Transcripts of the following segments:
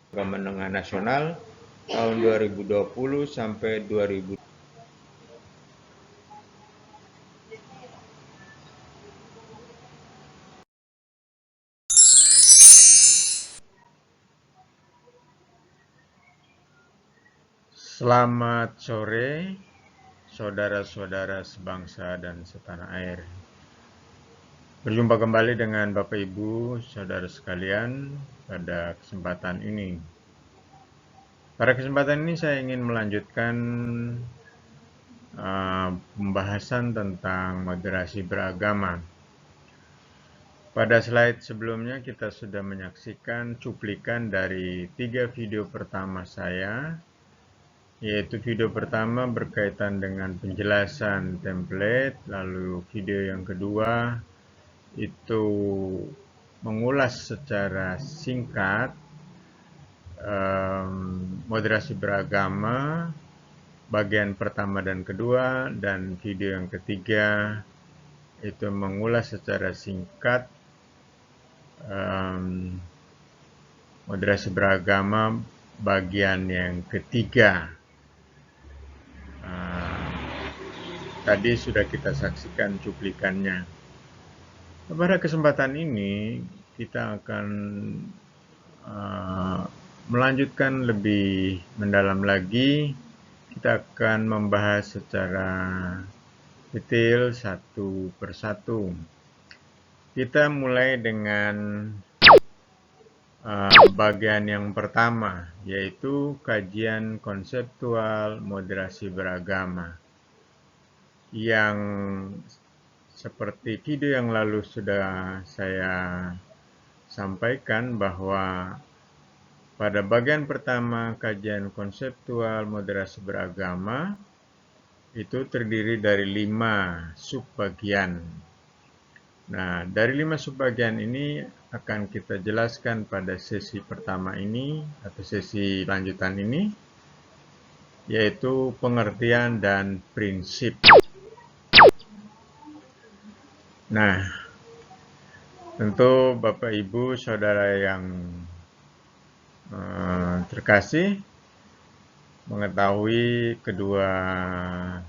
Menengah Nasional tahun 2020 sampai 2000. Selamat sore, saudara-saudara sebangsa dan setanah air. Berjumpa kembali dengan Bapak Ibu, saudara sekalian pada kesempatan ini. Pada kesempatan ini saya ingin melanjutkan pembahasan tentang moderasi beragama. Pada slide sebelumnya kita sudah menyaksikan cuplikan dari 3 video pertama saya, yaitu video pertama berkaitan dengan penjelasan template, lalu video yang kedua itu mengulas secara singkat moderasi beragama bagian pertama dan kedua, dan video yang ketiga itu mengulas secara singkat moderasi beragama bagian yang ketiga. Tadi sudah kita saksikan cuplikannya. Pada kesempatan ini kita akan melanjutkan lebih mendalam lagi. Kita akan membahas secara detail satu persatu. Kita mulai dengan bagian yang pertama, yaitu kajian konseptual moderasi beragama, yang seperti video yang lalu sudah saya sampaikan bahwa pada bagian pertama kajian konseptual moderasi beragama itu terdiri dari 5 subbagian. Nah, dari 5 subbagian ini akan kita jelaskan pada sesi pertama ini atau sesi lanjutan ini, yaitu pengertian dan prinsip. Nah, tentu Bapak Ibu Saudara yang terkasih mengetahui kedua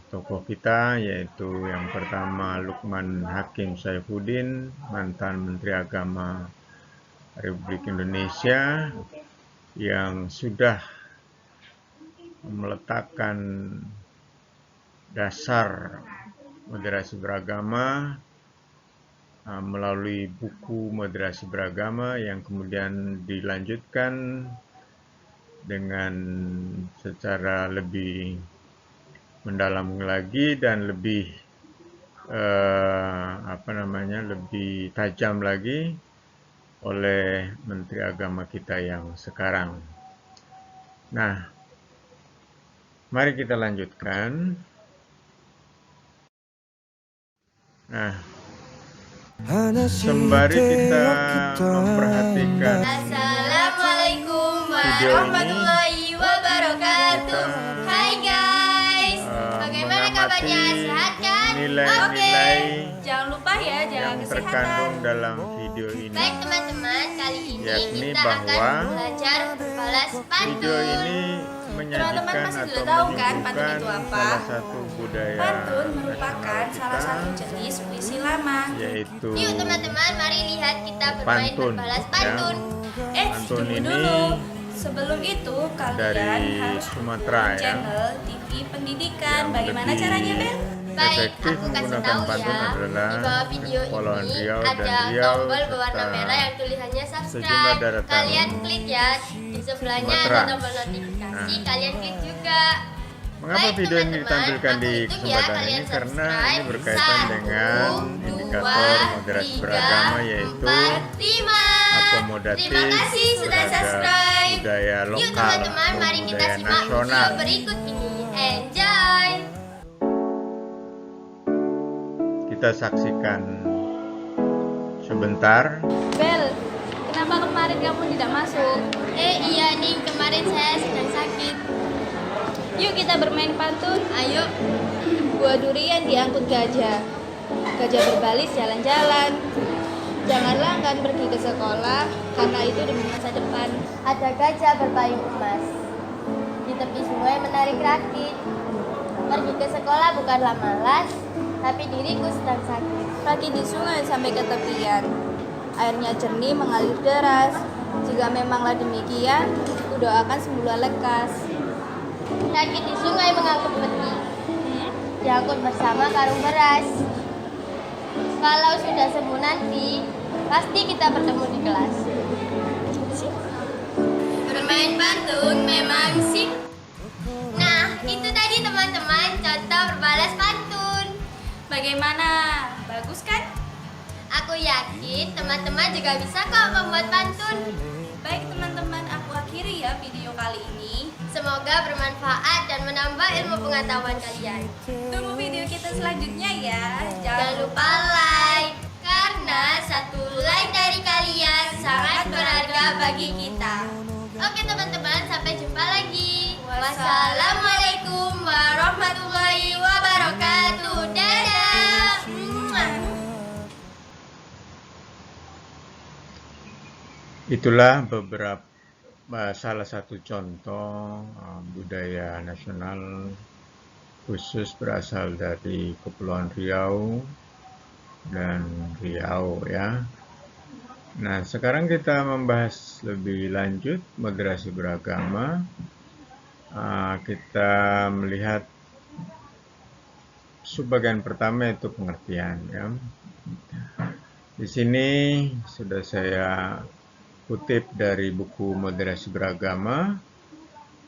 tokoh kita, yaitu yang pertama Lukman Hakim Saifuddin, mantan Menteri Agama Republik Indonesia, yang sudah meletakkan dasar moderasi beragama melalui buku moderasi beragama yang kemudian dilanjutkan dengan secara lebih mendalam lagi dan lebih lebih tajam lagi oleh Menteri Agama kita yang sekarang. Nah, mari kita lanjutkan. Nah, sembari kita memperhatikan Assalamualaikum warahmatullahi wabarakatuh. Hai guys, bagaimana kabarnya? Sehat kan? Nilai-nilai jangan lupa ya jaga yang kesehatan. terkandung dalam video ini. Baik teman-teman, kali ini Yakni kita bahwa akan belajar balas pantun. Video ini menyajikan pasti atau sudah tahu kan pantun menunjukkan itu apa? salah satu budaya Pantun merupakan nasional salah satu kita, jenis puisi lama. yaitu Yuk teman-teman, mari lihat kita bermain pantun, berbalas ya. pantun. Pantun Tunggu ini dulu. Sebelum itu kalian dari harus Sumatera, dukung ya, channel TV Pendidikan. yang Bagaimana lebih caranya, Bel? efektif aku kasih menggunakan tahu pantun ya. adalah Di bawah video Kepulauan ini Riau dan ada Riau tombol berwarna serta merah yang tulisannya sejumlah subscribe. daratan Kalian klik ya. Di sebelahnya Sumatera. ada tombol notifikasi. Kalian klik juga. Mengapa Baik, video ini teman-teman, ditampilkan aku di hitung ya, kesempatan kalian ini karena ini subscribe. berkaitan 1, dengan 2, indikator moderasi 3, beragama, yaitu 4, 5. akomodatif Terima kasih sudah terhadap subscribe. budaya Yuk lokal teman-teman, atau mari kita budaya simak video nasional. berikut ini. Enjoy! Kita saksikan sebentar. Bel, kenapa kemarin kamu tidak masuk? Iya nih, kemarin saya sedang sakit. Yuk kita bermain pantun. Ayo. Buah durian diangkut gajah. Gajah berbalis jalan-jalan. Janganlah enggan pergi ke sekolah, karena itu demi masa depan. Ada gajah berpayung emas. Di tepi sungai menarik rakit. Pergi ke sekolah bukanlah malas, tapi diriku sedang sakit. Kaki di sungai sampai ke tepian. Airnya jernih mengalir deras. Jika memanglah demikian, kudoakan sembuhlah lekas. Kaki di sungai mengangkut peti. Diangkut bersama karung beras. Kalau sudah sembuh nanti, pasti kita bertemu di kelas. Bermain pantun memang sih. Nah, itu tadi teman-teman contoh berbalas pantun. Bagaimana? Bagus kan? Aku yakin teman-teman juga bisa kok membuat pantun. Baik teman-teman, aku akhiri ya video kali ini. Semoga bermanfaat dan menambah ilmu pengetahuan kalian. Tunggu video kita selanjutnya ya. Jangan lupa like, karena satu like dari kalian sangat berharga bagi kita. Oke teman-teman, sampai jumpa lagi. Wassalamualaikum warahmatullahi wabarakatuh. Dadah. Itulah beberapa salah satu contoh budaya nasional khusus berasal dari Kepulauan Riau dan Riau ya. Nah, sekarang kita membahas lebih lanjut moderasi beragama. Kita melihat subbagian pertama itu pengertian ya. Di sini sudah saya kutip dari buku Moderasi Beragama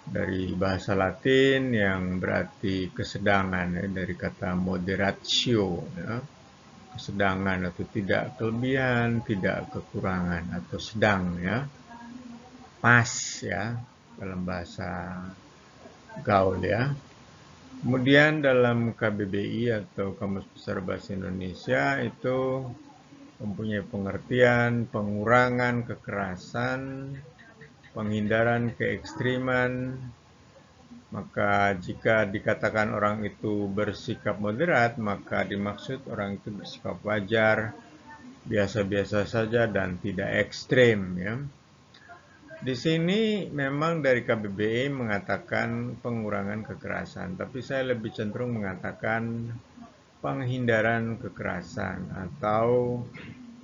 dari bahasa Latin yang berarti kesedangan ya, dari kata moderatio ya. Kesedangan atau tidak kelebihan, tidak kekurangan atau sedang ya. Pas ya dalam bahasa gaul ya. Kemudian dalam KBBI atau Kamus Besar Bahasa Indonesia itu mempunyai pengertian pengurangan kekerasan, penghindaran keekstriman. Maka jika dikatakan orang itu bersikap moderat, maka dimaksud orang itu bersikap wajar, biasa-biasa saja dan tidak ekstrim ya. Di sini memang dari KBBI mengatakan pengurangan kekerasan, tapi saya lebih cenderung mengatakan penghindaran kekerasan atau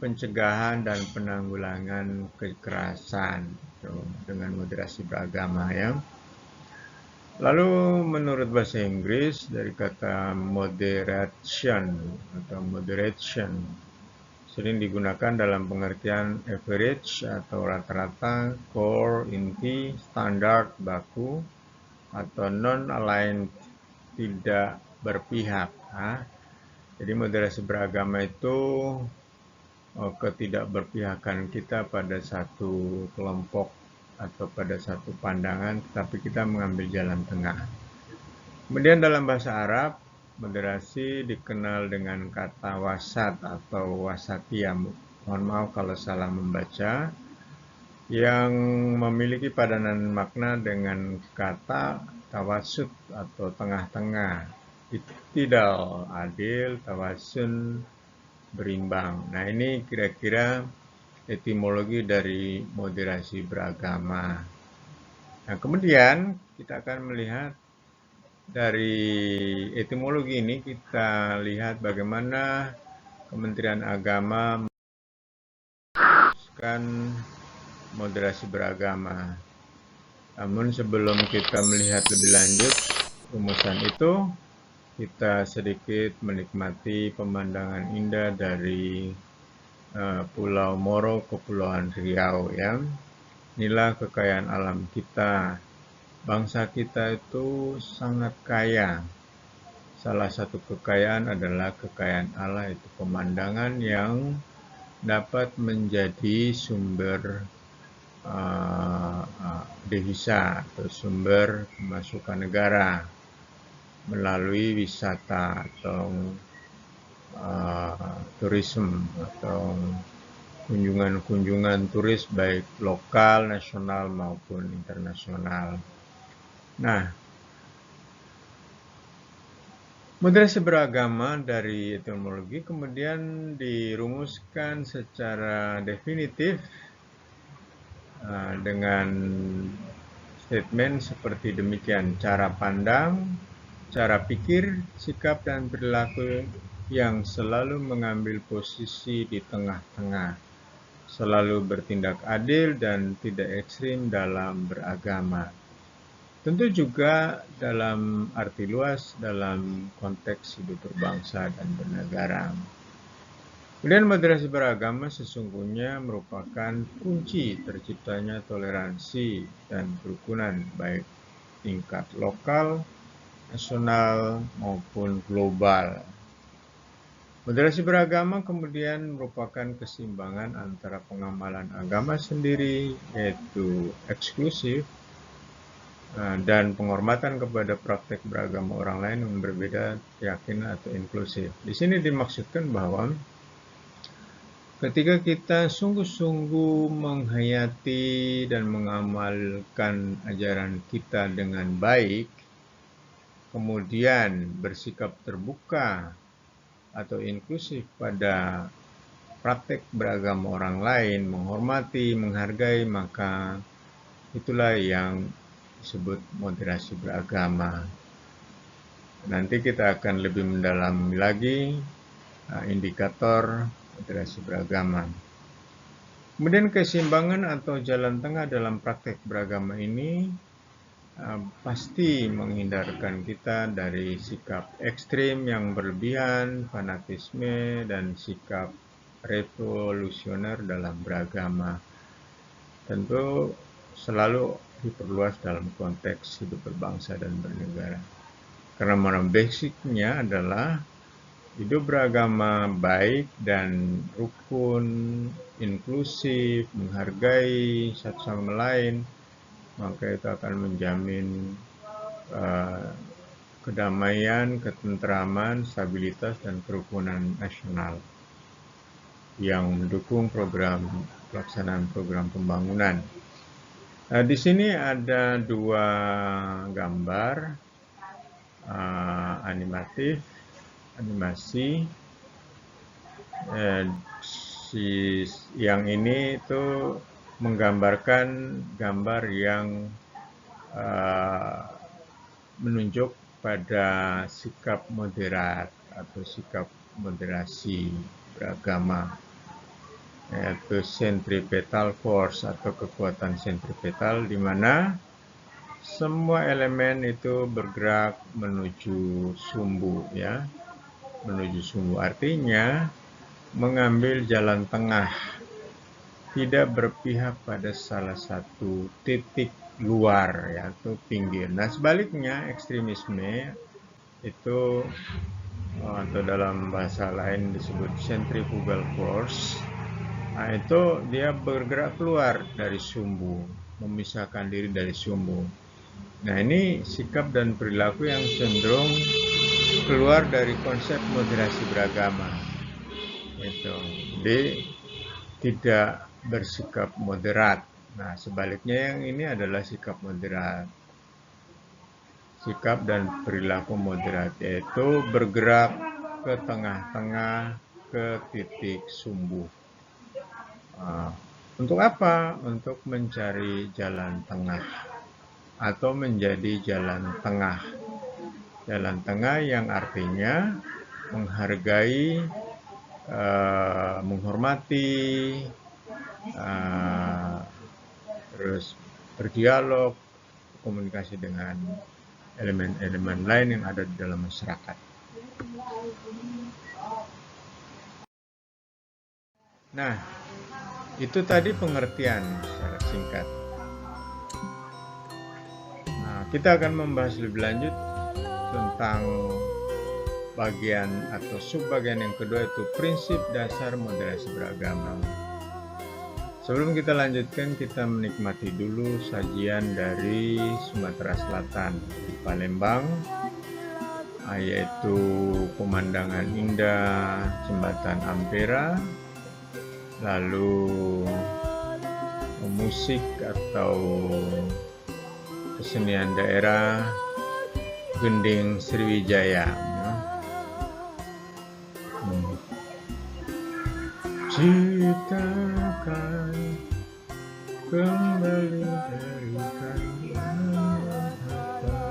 pencegahan dan penanggulangan kekerasan dengan moderasi beragama ya. Lalu menurut bahasa Inggris dari kata moderation atau moderation sering digunakan dalam pengertian average atau rata-rata, core, inti, standar, baku, atau non-aligned, tidak berpihak. Jadi moderasi beragama itu ketidakberpihakan kita pada satu kelompok atau pada satu pandangan, tetapi kita mengambil jalan tengah. Kemudian dalam bahasa Arab, moderasi dikenal dengan kata wasat atau wasatiyah. Mohon maaf kalau salah membaca. Yang memiliki padanan makna dengan kata tawasud atau tengah-tengah. Iktidal, adil, tawasun, berimbang. Nah, ini kira-kira etimologi dari moderasi beragama. Nah, kemudian kita akan melihat dari etimologi ini, kita lihat bagaimana Kementerian Agama memutuskan moderasi beragama. Namun sebelum kita melihat lebih lanjut rumusan itu, kita sedikit menikmati pemandangan indah dari Pulau Moro, Kepulauan Riau ya. Inilah kekayaan alam kita. Bangsa kita itu sangat kaya. Salah satu kekayaan adalah kekayaan Allah, itu pemandangan yang dapat menjadi sumber devisa atau sumber pemasukan negara melalui wisata atau turisme atau kunjungan turis baik lokal, nasional maupun internasional. Nah, Moderasi beragama dari etimologi kemudian dirumuskan secara definitif dengan statement seperti demikian: cara pandang, cara pikir, sikap, dan perilaku yang selalu mengambil posisi di tengah-tengah, selalu bertindak adil dan tidak ekstrim dalam beragama. Tentu juga dalam arti luas dalam konteks hidup berbangsa dan bernegara. Kemudian moderasi beragama sesungguhnya merupakan kunci terciptanya toleransi dan kerukunan baik tingkat lokal, nasional maupun global. Moderasi beragama kemudian merupakan keseimbangan antara pengamalan agama sendiri, yaitu eksklusif, dan penghormatan kepada praktek beragama orang lain yang berbeda keyakinan atau inklusif. Di sini dimaksudkan bahwa ketika kita sungguh-sungguh menghayati dan mengamalkan ajaran kita dengan baik, kemudian bersikap terbuka atau inklusif pada praktek beragama orang lain, menghormati, menghargai, maka itulah yang disebut moderasi beragama. Nanti kita akan lebih mendalami lagi indikator moderasi beragama. Kemudian keseimbangan atau jalan tengah dalam praktek beragama ini pasti menghindarkan kita dari sikap ekstrim yang berlebihan, fanatisme, dan sikap revolusioner dalam beragama. Tentu selalu diperluas dalam konteks hidup berbangsa dan bernegara. Karena basicnya adalah hidup beragama baik dan rukun, inklusif, menghargai satu sama lain, maka itu akan menjamin kedamaian, ketentraman, stabilitas, dan kerukunan nasional yang mendukung pelaksanaan program pembangunan. Nah, di sini ada dua gambar animasi. Yang ini itu menggambarkan gambar yang menunjuk pada sikap moderat atau sikap moderasi beragama, yaitu centripetal force atau kekuatan sentripetal, di mana semua elemen itu bergerak menuju sumbu, ya, menuju sumbu. Artinya mengambil jalan tengah, tidak berpihak pada salah satu titik luar, yaitu pinggir. Nah, sebaliknya ekstremisme itu atau dalam bahasa lain disebut centrifugal force. Nah, itu dia bergerak keluar dari sumbu, memisahkan diri dari sumbu. Nah, ini sikap dan perilaku yang cenderung keluar dari konsep moderasi beragama. Jadi tidak bersikap moderat. Nah, sebaliknya yang ini adalah sikap moderat. Sikap dan perilaku moderat yaitu bergerak ke tengah-tengah, ke titik sumbu. Untuk apa? Untuk mencari jalan tengah atau menjadi jalan tengah. Jalan tengah yang artinya menghargai, menghormati, terus berdialog, komunikasi dengan elemen-elemen lain yang ada di dalam masyarakat. Nah, itu tadi pengertian secara singkat. Nah, kita akan membahas lebih lanjut tentang bagian atau subbagian yang kedua, itu prinsip dasar moderasi beragama. Sebelum kita lanjutkan, kita menikmati dulu sajian dari Sumatera Selatan, di Palembang, yaitu pemandangan indah Jembatan Ampera, lalu musik atau kesenian daerah Gending Sriwijaya. Ciptakan kembali dari kandungan harta.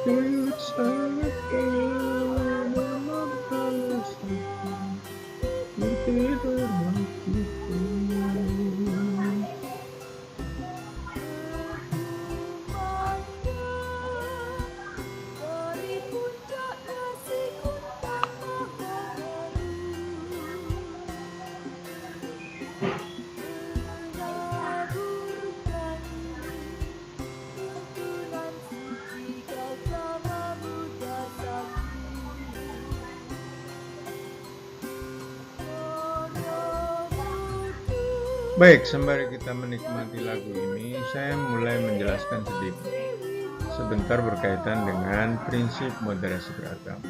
Saya ikut serta membalas tidak maksudku. Baik, sembari kita menikmati lagu ini, saya mulai menjelaskan sedikit sebentar berkaitan dengan prinsip moderasi beragama.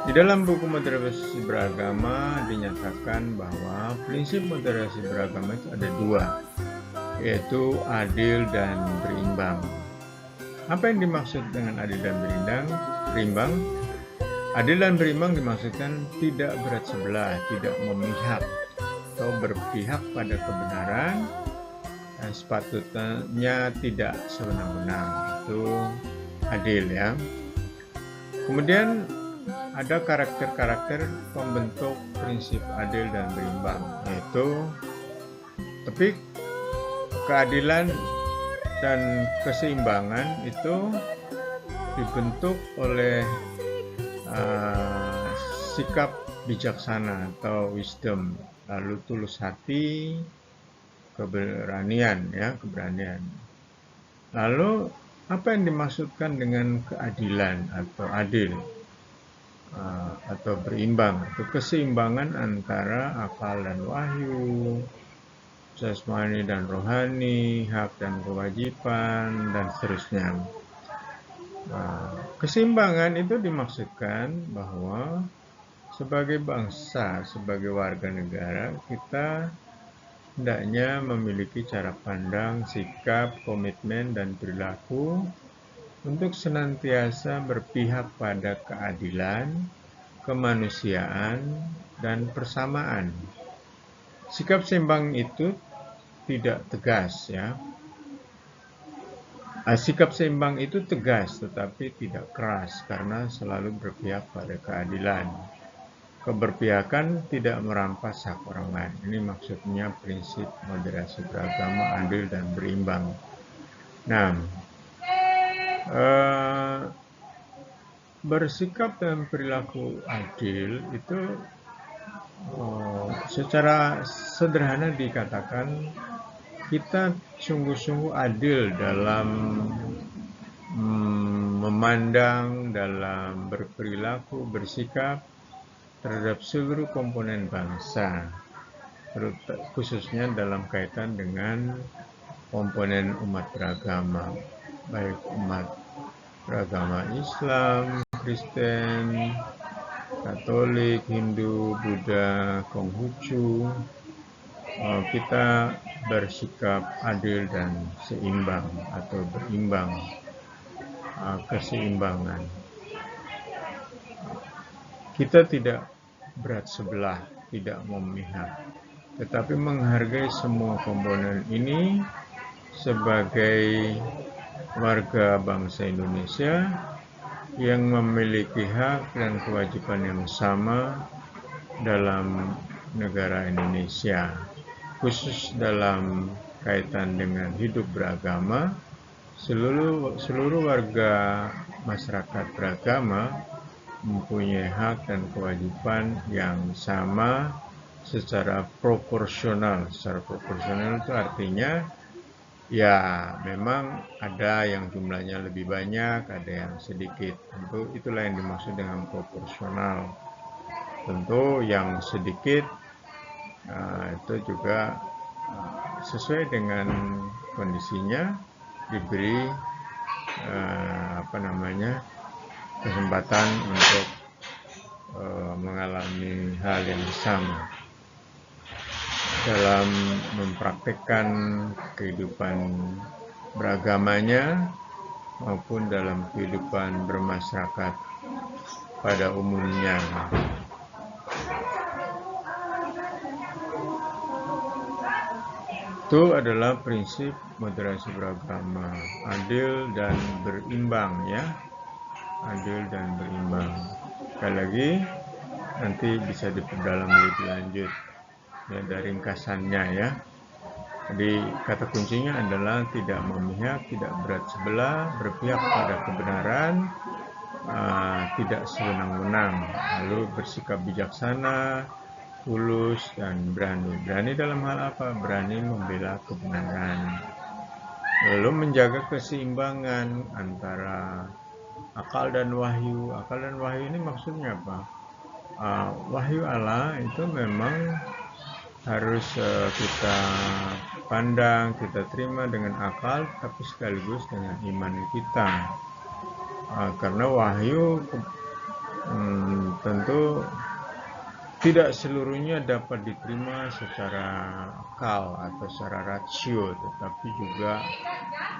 Di dalam buku Moderasi Beragama dinyatakan bahwa prinsip moderasi beragama itu ada dua, yaitu adil dan berimbang. Apa yang dimaksud dengan adil dan berimbang? Adil dan berimbang dimaksudkan tidak berat sebelah, tidak memihak, atau berpihak pada kebenaran dan sepatutnya tidak sewenang-wenang. Itu adil ya. Kemudian ada karakter-karakter pembentuk prinsip adil dan berimbang, yaitu tapi keadilan dan keseimbangan itu dibentuk oleh sikap bijaksana atau wisdom, lalu tulus hati, keberanian. Lalu apa yang dimaksudkan dengan keadilan atau adil atau berimbang? Itu keseimbangan antara akal dan wahyu, jasmani dan rohani, hak dan kewajiban, dan seterusnya. Keseimbangan itu dimaksudkan bahwa sebagai bangsa, sebagai warga negara, kita hendaknya memiliki cara pandang, sikap, komitmen, dan perilaku untuk senantiasa berpihak pada keadilan, kemanusiaan, dan persamaan. Sikap seimbang itu tidak tegas ya. Sikap seimbang itu tegas tetapi tidak keras karena selalu berpihak pada keadilan. Keberpihakan tidak merampas hak orang lain. Ini maksudnya prinsip moderasi beragama, adil dan berimbang. Nah, bersikap dan perilaku adil itu secara sederhana dikatakan kita sungguh-sungguh adil dalam memandang, dalam berperilaku, bersikap terhadap seluruh komponen bangsa, khususnya dalam kaitan dengan komponen umat beragama, baik umat beragama Islam, Kristen, Katolik, Hindu, Buddha, Konghucu. Kita bersikap adil dan seimbang atau berimbang, keseimbangan. Kita tidak berat sebelah, tidak memihak, tetapi menghargai semua komponen ini sebagai warga bangsa Indonesia yang memiliki hak dan kewajiban yang sama dalam negara Indonesia, khusus dalam kaitan dengan hidup beragama. Seluruh warga masyarakat beragama mempunyai hak dan kewajiban yang sama secara proporsional. Secara proporsional itu artinya ya memang ada yang jumlahnya lebih banyak, ada yang sedikit. Tentu itulah yang dimaksud dengan proporsional. Tentu yang sedikit itu juga sesuai dengan kondisinya diberi kesempatan untuk mengalami hal yang sama dalam mempraktikkan kehidupan beragamanya maupun dalam kehidupan bermasyarakat pada umumnya. Itu adalah prinsip moderasi beragama, adil dan berimbang ya. Adil dan berimbang. Sekali lagi nanti bisa diperdalam lebih lanjut ya dari ringkasannya ya. Jadi kata kuncinya adalah tidak memihak, tidak berat sebelah, berpihak pada kebenaran, tidak sewenang-wenang, lalu bersikap bijaksana, tulus dan berani. Berani dalam hal apa? Berani membela kebenaran. Lalu menjaga keseimbangan antara akal dan wahyu. Akal dan wahyu ini maksudnya apa? Wahyu Allah itu memang harus kita pandang, kita terima dengan akal, tapi sekaligus dengan iman kita. Karena wahyu tentu tidak seluruhnya dapat diterima secara akal atau secara rasio, tetapi juga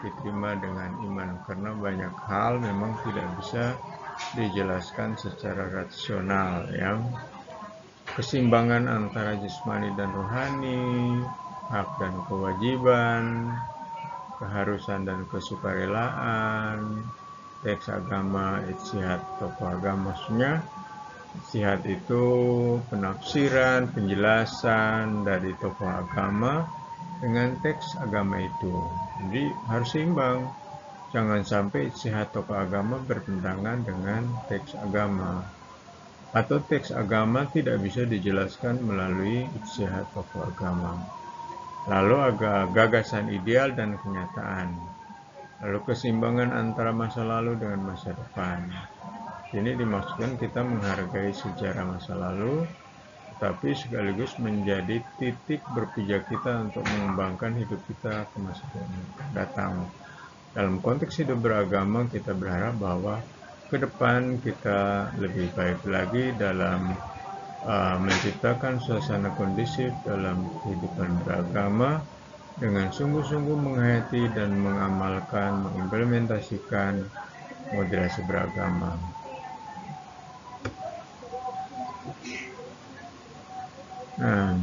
diterima dengan iman. Karena banyak hal memang tidak bisa dijelaskan secara rasional ya. Keseimbangan antara jasmani dan rohani, hak dan kewajiban, keharusan dan kesukarelaan, teks agama, ijtihad tokoh agama. Maksudnya ijtihad itu penafsiran, penjelasan dari tokoh agama dengan teks agama itu. Jadi harus seimbang. Jangan sampai ijtihad tokoh agama bertentangan dengan teks agama. Atau teks agama tidak bisa dijelaskan melalui ijtihad tokoh agama. Lalu gagasan ideal dan kenyataan. Lalu keseimbangan antara masa lalu dengan masa depan. Ini dimaksudkan kita menghargai sejarah masa lalu, tapi sekaligus menjadi titik berpijak kita untuk mengembangkan hidup kita ke masa datang. Dalam konteks hidup beragama, kita berharap bahwa ke depan kita lebih baik lagi dalam menciptakan suasana kondisif dalam kehidupan beragama dengan sungguh-sungguh menghayati dan mengamalkan, mengimplementasikan moderasi beragama. Nah,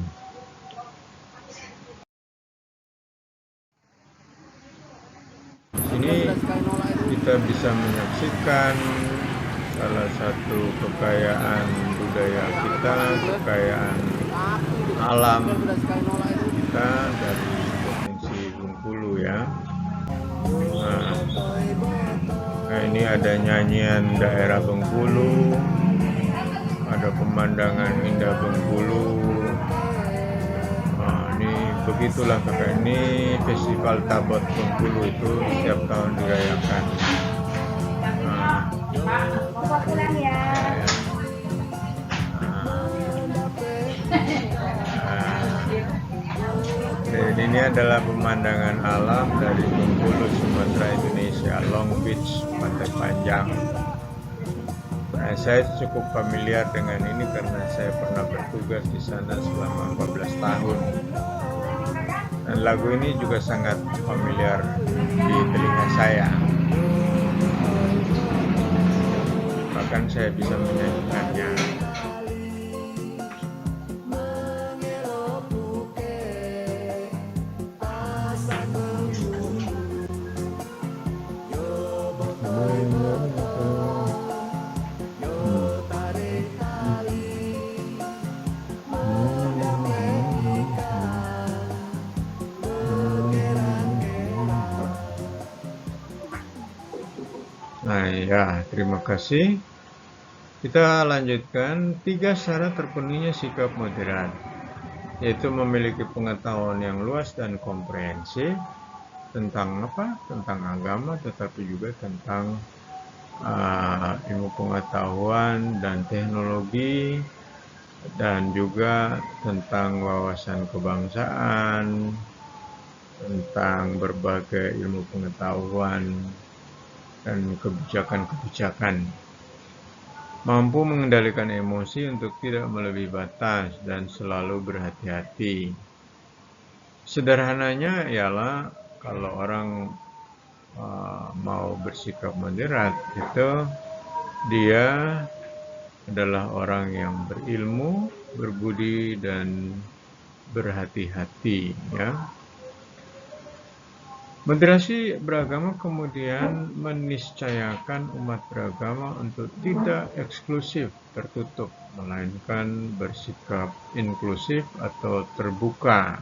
ini kita bisa menyaksikan salah satu kekayaan budaya kita, kekayaan alam kita dari Provinsi Bengkulu ya. Nah ini ada nyanyian daerah Bengkulu, ada pemandangan indah Bengkulu. Ini begitulah kakak, ini festival Tabot Bengkulu itu setiap tahun dirayakan. Dan ini adalah pemandangan alam dari Bengkulu, Sumatera, Indonesia, Long Beach, Pantai Panjang. Nah, saya cukup familiar dengan ini karena saya pernah bertugas di sana selama 14 tahun. Dan lagu ini juga sangat familiar di telinga saya. Bahkan saya bisa menyanyikannya. Nah ya, terima kasih. Kita lanjutkan 3 syarat terpenuhinya sikap moderat, yaitu memiliki pengetahuan yang luas dan komprehensif tentang apa? Tentang agama, tetapi juga tentang ilmu pengetahuan dan teknologi, dan juga tentang wawasan kebangsaan, tentang berbagai ilmu pengetahuan dan kebijakan-kebijakan. mampu mengendalikan emosi untuk tidak melebihi batas dan selalu berhati-hati. Sederhananya ialah kalau orang mau bersikap moderat itu dia adalah orang yang berilmu, berbudi, dan berhati-hati, ya. Moderasi beragama kemudian meniscayakan umat beragama untuk tidak eksklusif, tertutup, melainkan bersikap inklusif atau terbuka.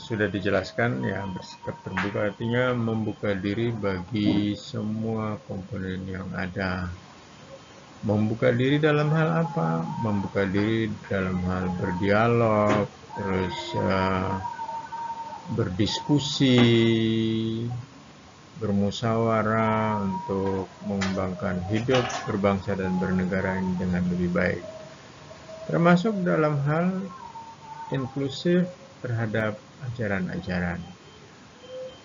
Sudah dijelaskan ya, bersikap terbuka artinya membuka diri bagi semua komponen yang ada. Membuka diri dalam hal apa? Membuka diri dalam hal berdialog, terus berdiskusi, bermusyawarah untuk mengembangkan hidup berbangsa dan bernegara ini dengan lebih baik. Termasuk dalam hal inklusif terhadap ajaran-ajaran.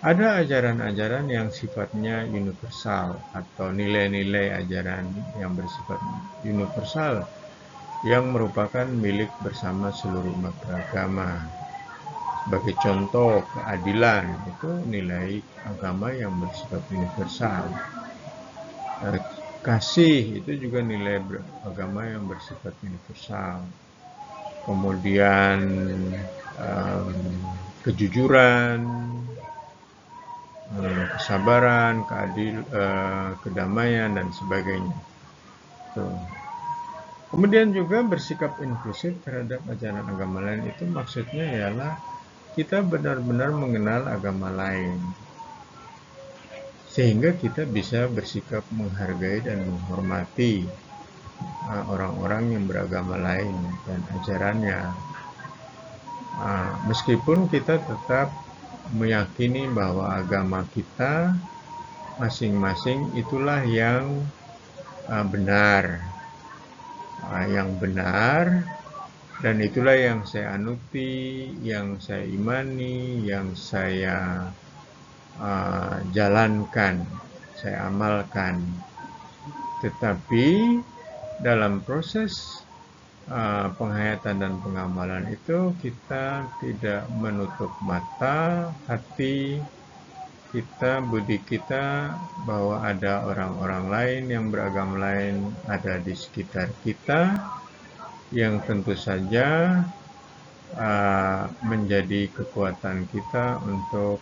Ada ajaran-ajaran yang sifatnya universal atau nilai-nilai ajaran yang bersifat universal yang merupakan milik bersama seluruh umat beragama. Sebagai contoh, keadilan itu nilai agama yang bersifat universal. Kasih itu juga nilai agama yang bersifat universal. Kemudian kejujuran, kesabaran, kedamaian, dan sebagainya. Kemudian juga bersikap inklusif terhadap ajaran agama lain itu maksudnya ialah kita benar-benar mengenal agama lain, sehingga kita bisa bersikap menghargai dan menghormati orang-orang yang beragama lain dan ajarannya. Meskipun kita tetap meyakini bahwa agama kita masing-masing itulah yang benar, dan itulah yang saya anuti, yang saya imani, yang saya jalankan, saya amalkan. Tetapi dalam proses penghayatan dan pengamalan itu kita tidak menutup mata, hati kita, budi kita, bahwa ada orang-orang lain yang beragama lain ada di sekitar kita, yang tentu saja menjadi kekuatan kita untuk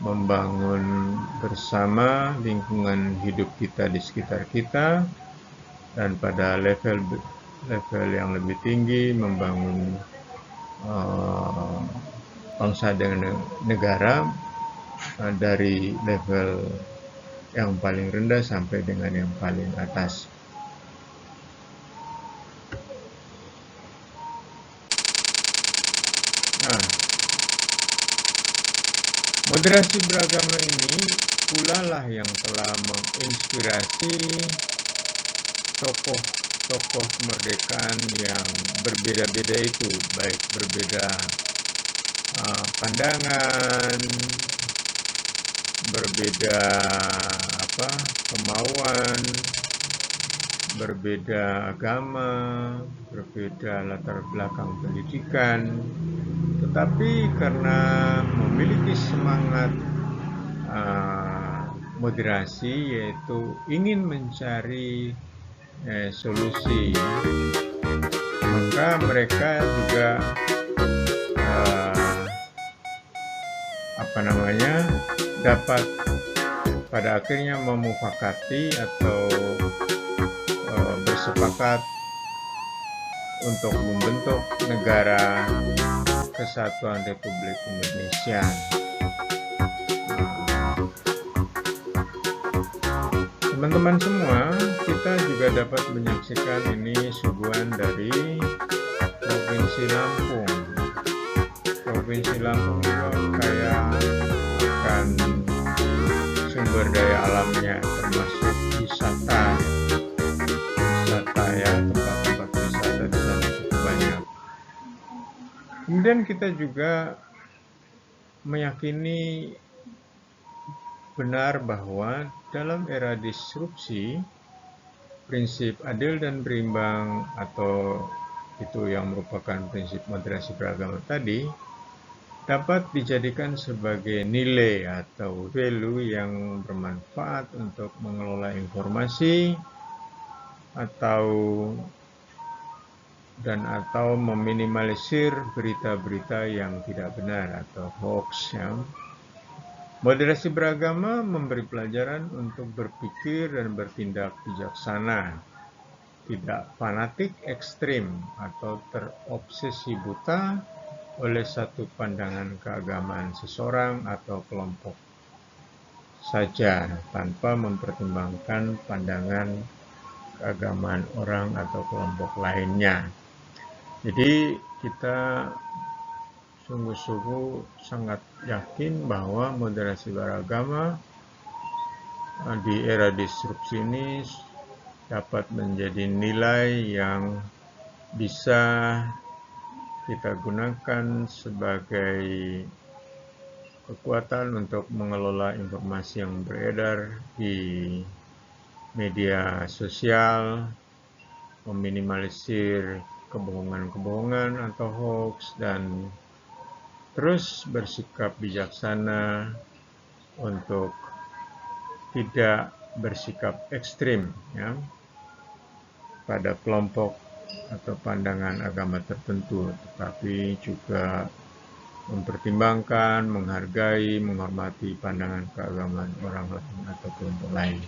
membangun bersama lingkungan hidup kita di sekitar kita, dan pada level yang lebih tinggi membangun bangsa dan negara dari level yang paling rendah sampai dengan yang paling atas. Moderasi beragama ini pula lah yang telah menginspirasi tokoh kemerdekaan yang berbeda-beda itu, baik berbeda pandangan, berbeda kemauan, berbeda agama, berbeda latar belakang pendidikan, tetapi karena memiliki semangat moderasi, yaitu ingin mencari solusi, maka mereka juga dapat pada akhirnya memufakati atau bersepakat untuk membentuk negara Kesatuan Republik Indonesia. Teman-teman semua, kita juga dapat menyaksikan ini suguhan dari Provinsi Lampung. Provinsi Lampung juga kaya akan sumber daya alamnya, termasuk wisata ya, tempat-tempat wisata di sana cukup banyak. Kemudian kita juga meyakini benar bahwa dalam era disrupsi prinsip adil dan berimbang, atau itu yang merupakan prinsip moderasi beragama tadi, dapat dijadikan sebagai nilai atau value yang bermanfaat untuk mengelola informasi atau meminimalisir berita-berita yang tidak benar atau hoax. Ya. Moderasi beragama memberi pelajaran untuk berpikir dan bertindak bijaksana, tidak fanatik ekstrim atau terobsesi buta oleh satu pandangan keagamaan seseorang atau kelompok saja tanpa mempertimbangkan pandangan keagamaan orang atau kelompok lainnya. Jadi kita sungguh-sungguh sangat yakin bahwa moderasi beragama di era disrupsi ini dapat menjadi nilai yang bisa kita gunakan sebagai kekuatan untuk mengelola informasi yang beredar di media sosial, meminimalisir kebohongan-kebohongan atau hoax, dan terus bersikap bijaksana untuk tidak bersikap ekstrim ya, pada kelompok atau pandangan agama tertentu, tetapi juga mempertimbangkan, menghargai, menghormati pandangan keagamaan orang lain atau kelompok lain.